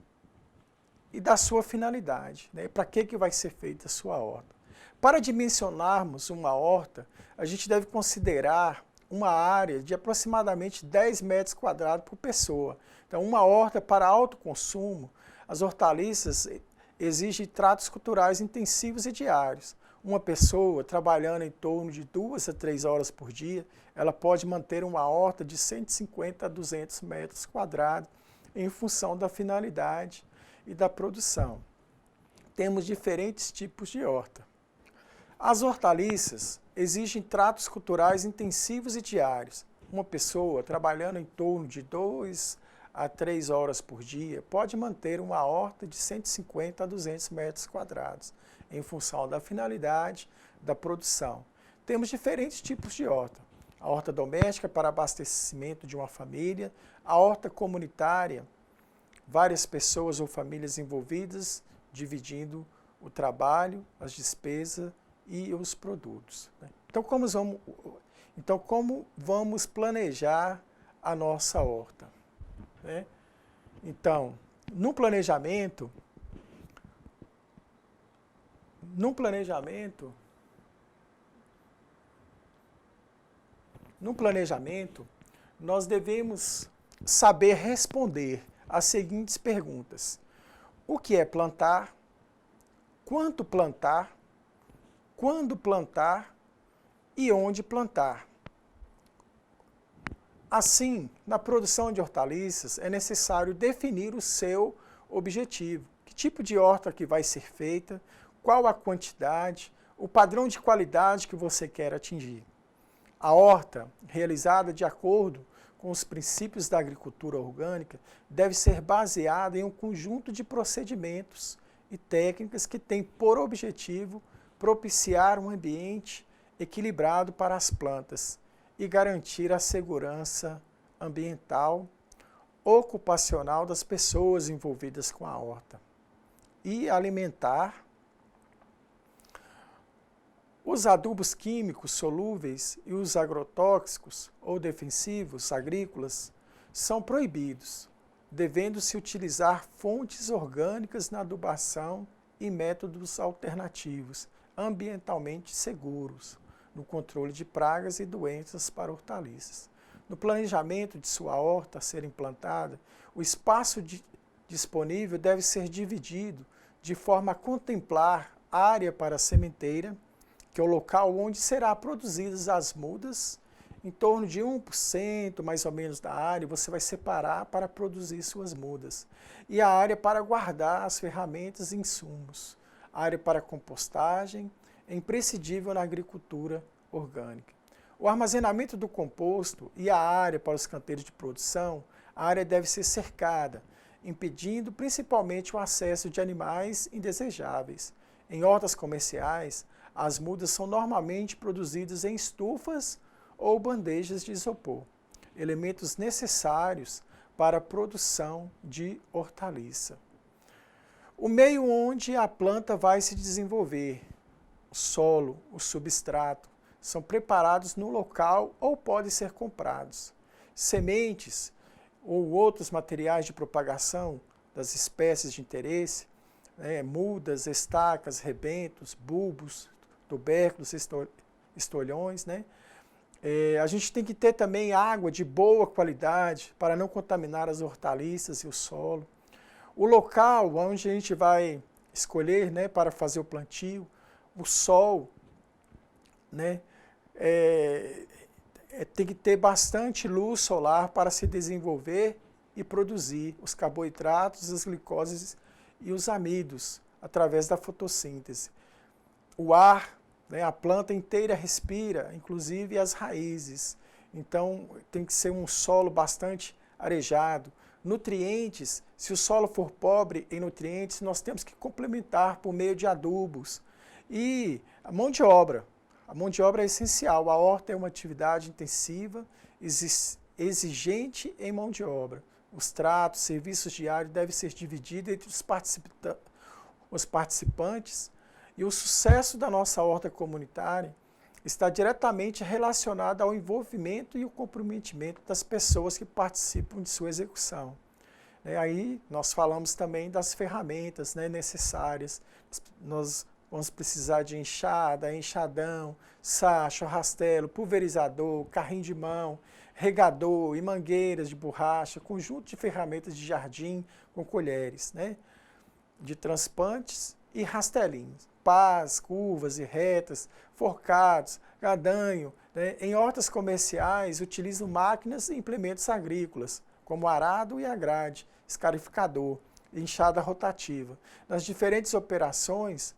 da sua finalidade, né? Para que vai ser feita a sua horta? Para dimensionarmos uma horta, a gente deve considerar uma área de aproximadamente 10 metros quadrados por pessoa. Então, uma horta para alto consumo, as hortaliças exigem tratos culturais intensivos e diários. Uma pessoa trabalhando em torno de 2 a 3 horas por dia, ela pode manter uma horta de 150 a 200 metros quadrados em função da finalidade e da produção. Temos diferentes tipos de horta. As hortaliças exigem tratos culturais intensivos e diários. Uma pessoa trabalhando em torno de 2 a 3 horas por dia pode manter uma horta de 150 a 200 metros quadrados, em função da finalidade da produção. Temos diferentes tipos de horta. A horta doméstica para abastecimento de uma família, a horta comunitária, várias pessoas ou famílias envolvidas, dividindo o trabalho, as despesas e os produtos. Então, como vamos planejar a nossa horta? Né? Então, no planejamento, nós devemos saber responder as seguintes perguntas: o que é plantar? Quanto plantar? Quando plantar e onde plantar? Assim, na produção de hortaliças, é necessário definir o seu objetivo. Que tipo de horta que vai ser feita, qual a quantidade, o padrão de qualidade que você quer atingir. A horta, realizada de acordo com os princípios da agricultura orgânica, deve ser baseada em um conjunto de procedimentos e técnicas que têm por objetivo propiciar um ambiente equilibrado para as plantas e garantir a segurança ambiental, ocupacional das pessoas envolvidas com a horta. E alimentar. Os adubos químicos solúveis e os agrotóxicos ou defensivos agrícolas são proibidos, devendo-se utilizar fontes orgânicas na adubação e métodos alternativos, ambientalmente seguros, no controle de pragas e doenças para hortaliças. No planejamento de sua horta a ser implantada, o espaço disponível deve ser dividido de forma a contemplar área para a sementeira, que é o local onde será produzidas as mudas, em torno de 1% mais ou menos da área, você vai separar para produzir suas mudas. E a área para guardar as ferramentas e insumos. A área para compostagem é imprescindível na agricultura orgânica. O armazenamento do composto e a área para os canteiros de produção, a área deve ser cercada, impedindo principalmente o acesso de animais indesejáveis. Em hortas comerciais, as mudas são normalmente produzidas em estufas ou bandejas de isopor, elementos necessários para a produção de hortaliça. O meio onde a planta vai se desenvolver, o solo, o substrato, são preparados no local ou podem ser comprados. Sementes ou outros materiais de propagação das espécies de interesse, mudas, estacas, rebentos, bulbos, tubérculos, estolhões, a gente tem que ter também água de boa qualidade para não contaminar as hortaliças e o solo. O local onde a gente vai escolher, para fazer o plantio, o sol, tem que ter bastante luz solar para se desenvolver e produzir os carboidratos, as glicoses e os amidos através da fotossíntese. O ar, a planta inteira respira, inclusive as raízes. Então tem que ser um solo bastante arejado. Nutrientes, se o solo for pobre em nutrientes, nós temos que complementar por meio de adubos. E a mão de obra. A mão de obra é essencial. A horta é uma atividade intensiva, exigente em mão de obra. Os tratos, serviços diários devem ser divididos entre os participantes e o sucesso da nossa horta comunitária está diretamente relacionado ao envolvimento e o comprometimento das pessoas que participam de sua execução. Aí nós falamos também das ferramentas necessárias. Nós vamos precisar de enxada, enxadão, sacho, rastelo, pulverizador, carrinho de mão, regador e mangueiras de borracha, conjunto de ferramentas de jardim com colheres, de transplantes e rastelinhos, pás, curvas e retas, forcados, gadanho. Em hortas comerciais, utilizam máquinas e implementos agrícolas, como arado e agrade, escarificador, enxada rotativa. Nas diferentes operações,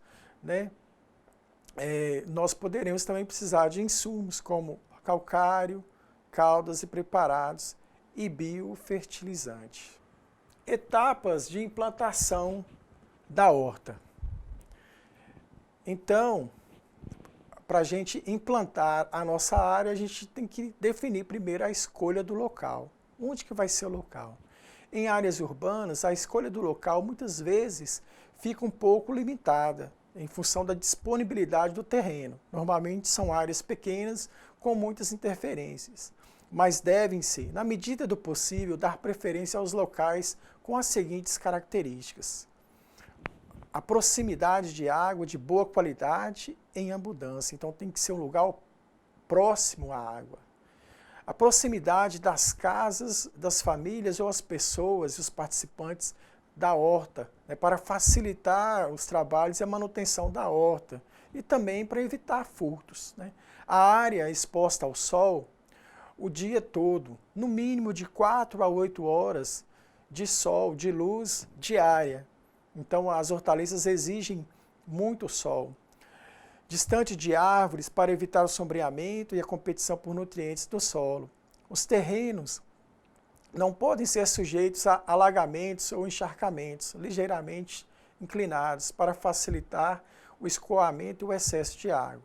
nós poderemos também precisar de insumos como calcário, caldas e preparados e biofertilizante. Etapas de implantação da horta. Então, para a gente implantar a nossa área, a gente tem que definir primeiro a escolha do local. Onde que vai ser o local? Em áreas urbanas, a escolha do local muitas vezes fica um pouco limitada, em função da disponibilidade do terreno. Normalmente são áreas pequenas com muitas interferências, mas devem-se, na medida do possível, dar preferência aos locais com as seguintes características: a proximidade de água de boa qualidade em abundância, então tem que ser um lugar próximo à água. A proximidade das casas, das famílias ou as pessoas e os participantes da horta, para facilitar os trabalhos e a manutenção da horta e também para evitar furtos. A área exposta ao sol o dia todo, no mínimo de 4 a 8 horas de sol, de luz diária. Então as hortaliças exigem muito sol. Distante de árvores para evitar o sombreamento e a competição por nutrientes do solo. Os terrenos não podem ser sujeitos a alagamentos ou encharcamentos ligeiramente inclinados para facilitar o escoamento e o excesso de água.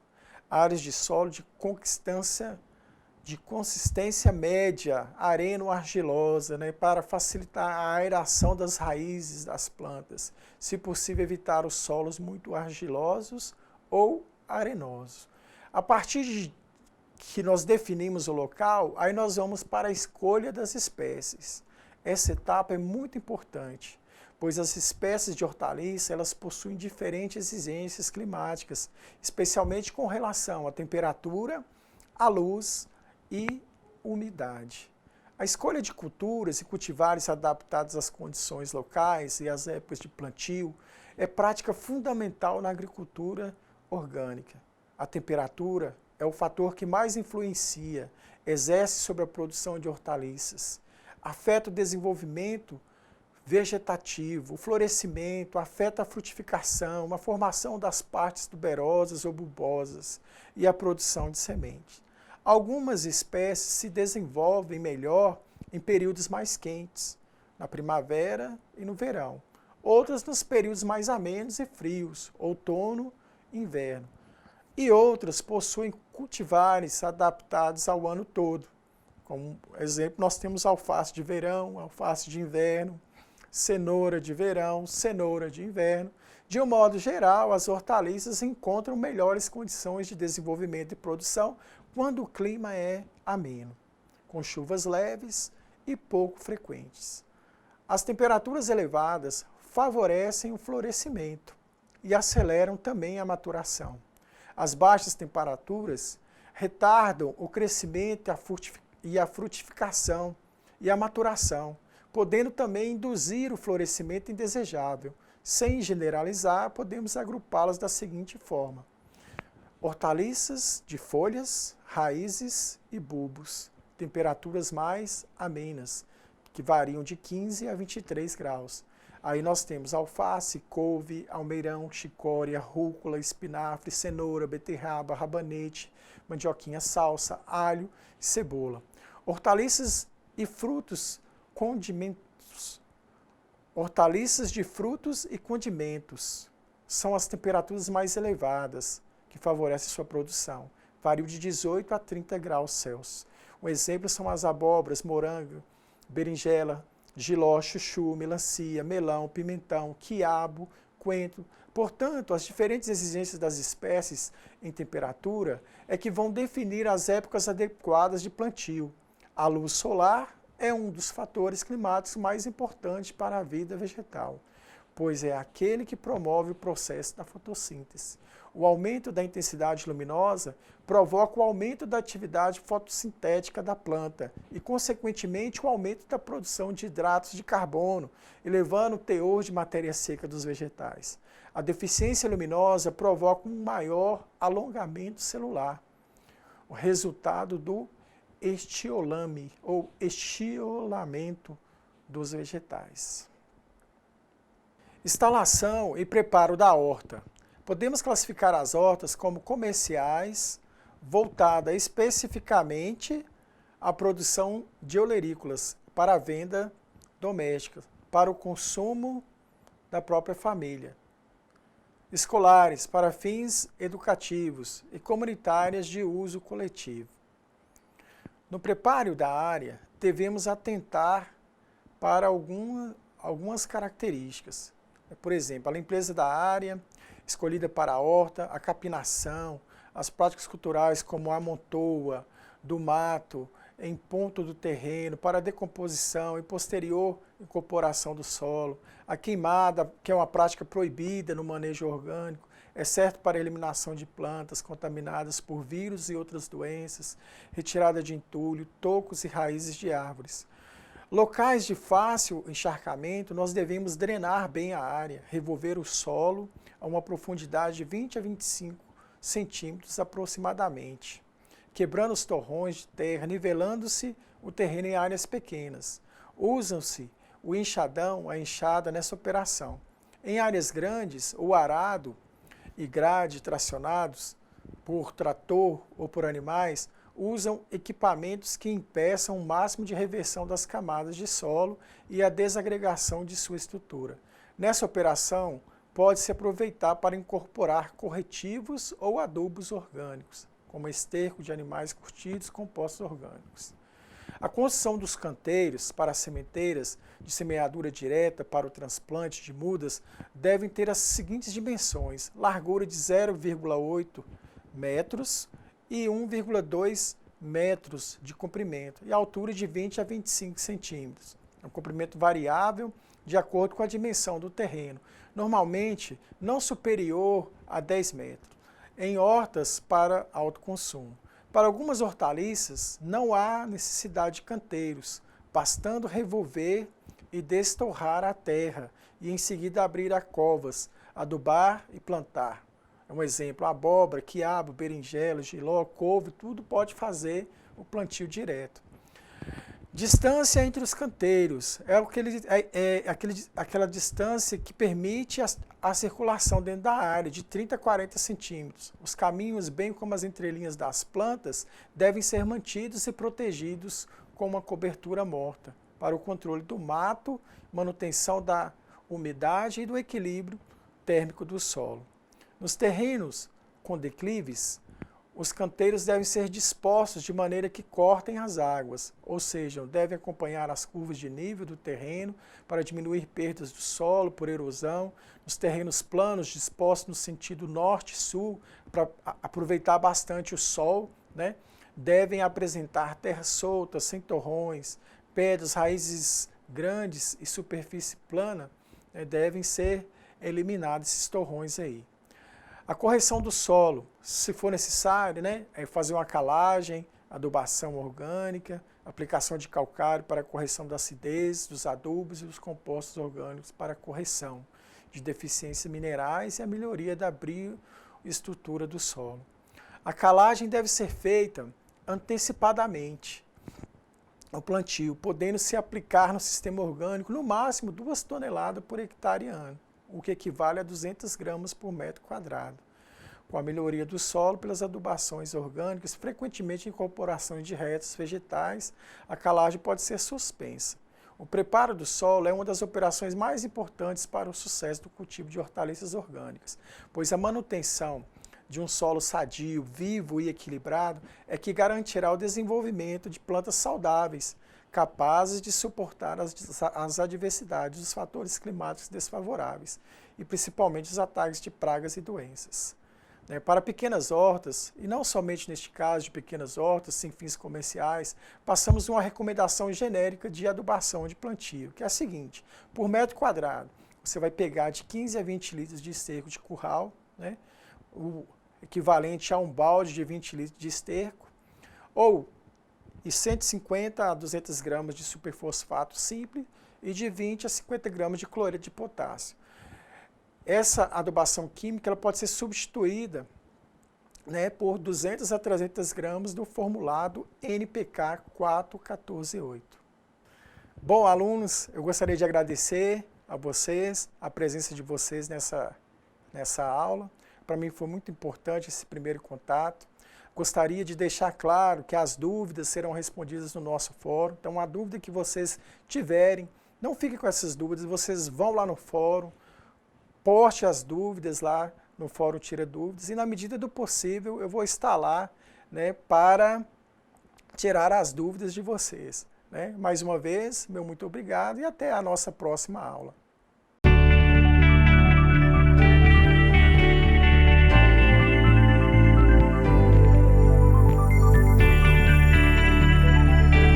Áreas de solo de consistência média, areno-argilosa, para facilitar a aeração das raízes das plantas. Se possível, evitar os solos muito argilosos ou arenosos. A partir de que nós definimos o local, aí nós vamos para a escolha das espécies. Essa etapa é muito importante, pois as espécies de hortaliça, elas possuem diferentes exigências climáticas, especialmente com relação à temperatura, à luz e umidade. A escolha de culturas e cultivares adaptados às condições locais e às épocas de plantio é prática fundamental na agricultura orgânica. A temperatura é o fator que mais influencia, exerce sobre a produção de hortaliças. Afeta o desenvolvimento vegetativo, o florescimento, afeta a frutificação, a formação das partes tuberosas ou bulbosas e a produção de sementes. Algumas espécies se desenvolvem melhor em períodos mais quentes, na primavera e no verão. Outras nos períodos mais amenos e frios, outono e inverno. E outras possuem cultivares adaptados ao ano todo. Como exemplo, nós temos alface de verão, alface de inverno, cenoura de verão, cenoura de inverno. De um modo geral, as hortaliças encontram melhores condições de desenvolvimento e produção quando o clima é ameno, com chuvas leves e pouco frequentes. As temperaturas elevadas favorecem o florescimento e aceleram também a maturação. As baixas temperaturas retardam o crescimento e a frutificação e a maturação, podendo também induzir o florescimento indesejável. Sem generalizar, podemos agrupá-las da seguinte forma: hortaliças de folhas, raízes e bulbos, temperaturas mais amenas, que variam de 15 a 23 graus. Aí nós temos alface, couve, almeirão, chicória, rúcula, espinafre, cenoura, beterraba, rabanete, mandioquinha salsa, alho e cebola. Hortaliças e frutos, condimentos. Hortaliças de frutos e condimentos são as temperaturas mais elevadas que favorecem sua produção. Variam de 18 a 30 graus Celsius. Um exemplo são as abóboras, morango, berinjela, jiló, chuchu, melancia, melão, pimentão, quiabo, coentro. Portanto, as diferentes exigências das espécies em temperatura é que vão definir as épocas adequadas de plantio. A luz solar é um dos fatores climáticos mais importantes para a vida vegetal, pois é aquele que promove o processo da fotossíntese. O aumento da intensidade luminosa provoca o aumento da atividade fotossintética da planta e, consequentemente, o aumento da produção de hidratos de carbono, elevando o teor de matéria seca dos vegetais. A deficiência luminosa provoca um maior alongamento celular, o resultado do estiolame ou estiolamento dos vegetais. Instalação e preparo da horta. Podemos classificar as hortas como comerciais, voltada especificamente à produção de olerícolas para a venda doméstica, para o consumo da própria família. Escolares, para fins educativos e comunitárias de uso coletivo. No preparo da área, devemos atentar para algumas características. Por exemplo, a limpeza da área escolhida para a horta, a capinação, as práticas culturais como a amontoa do mato em ponto do terreno para a decomposição e posterior incorporação do solo, a queimada, que é uma prática proibida no manejo orgânico, exceto para a eliminação de plantas contaminadas por vírus e outras doenças, retirada de entulho, tocos e raízes de árvores. Locais de fácil encharcamento, nós devemos drenar bem a área, revolver o solo a uma profundidade de 20 a 25 centímetros aproximadamente, quebrando os torrões de terra, nivelando-se o terreno em áreas pequenas. Usam-se o enxadão, a enxada nessa operação. Em áreas grandes, o arado e grade tracionados por trator ou por animais, usam equipamentos que impeçam o máximo de reversão das camadas de solo e a desagregação de sua estrutura. Nessa operação, pode-se aproveitar para incorporar corretivos ou adubos orgânicos, como esterco de animais curtidos, compostos orgânicos. A construção dos canteiros para sementeiras de semeadura direta para o transplante de mudas devem ter as seguintes dimensões: largura de 0,8 metros e 1,2 metros de comprimento e altura de 20 a 25 centímetros. É um comprimento variável de acordo com a dimensão do terreno, normalmente não superior a 10 metros, em hortas para autoconsumo. Para algumas hortaliças, não há necessidade de canteiros, bastando revolver e destorrar a terra e em seguida abrir a covas, adubar e plantar. Um exemplo, abóbora, quiabo, berinjela, jiló, couve, tudo pode fazer o plantio direto. Distância entre os canteiros aquela distância que permite a circulação dentro da área, de 30 a 40 centímetros. Os caminhos, bem como as entrelinhas das plantas, devem ser mantidos e protegidos com uma cobertura morta, para o controle do mato, manutenção da umidade e do equilíbrio térmico do solo. Nos terrenos com declives, Os canteiros devem ser dispostos de maneira que cortem as águas, ou seja, devem acompanhar as curvas de nível do terreno para diminuir perdas do solo por erosão. Nos terrenos planos, dispostos no sentido norte-sul, para aproveitar bastante o sol, né? Devem apresentar terra solta, sem torrões, pedras, raízes grandes e superfície plana, né? Devem ser eliminados esses torrões aí. A correção do solo, se for necessário, né, é fazer uma calagem, adubação orgânica, aplicação de calcário para a correção da acidez, dos adubos e dos compostos orgânicos para a correção de deficiências minerais e a melhoria da bioestrutura do solo. A calagem deve ser feita antecipadamente ao plantio, podendo se aplicar no sistema orgânico no máximo 2 toneladas por hectare ano, o que equivale a 200 gramas por metro quadrado. Com a melhoria do solo pelas adubações orgânicas, frequentemente incorporações de restos vegetais, a calagem pode ser suspensa. O preparo do solo é uma das operações mais importantes para o sucesso do cultivo de hortaliças orgânicas, pois a manutenção de um solo sadio, vivo e equilibrado é que garantirá o desenvolvimento de plantas saudáveis, capazes de suportar as adversidades dos fatores climáticos desfavoráveis e principalmente os ataques de pragas e doenças. Para pequenas hortas, e não somente neste caso de pequenas hortas sem fins comerciais, passamos uma recomendação genérica de adubação de plantio, que é a seguinte: por metro quadrado, você vai pegar de 15 a 20 litros de esterco de curral, né, o equivalente a um balde de 20 litros de esterco, ou e 150 a 200 gramas de superfosfato simples e de 20 a 50 gramas de cloreto de potássio. Essa adubação química ela pode ser substituída, né, por 200 a 300 gramas do formulado NPK 4148. Bom, alunos, eu gostaria de agradecer a vocês, a presença de vocês nessa aula. Para mim foi muito importante esse primeiro contato. Gostaria de deixar claro que as dúvidas serão respondidas no nosso fórum. Então, a dúvida que vocês tiverem, não fiquem com essas dúvidas, vocês vão lá no fórum, poste as dúvidas lá no fórum Tira Dúvidas e, na medida do possível, eu vou estar lá, né, para tirar as dúvidas de vocês, né? Mais uma vez, meu muito obrigado e até a nossa próxima aula.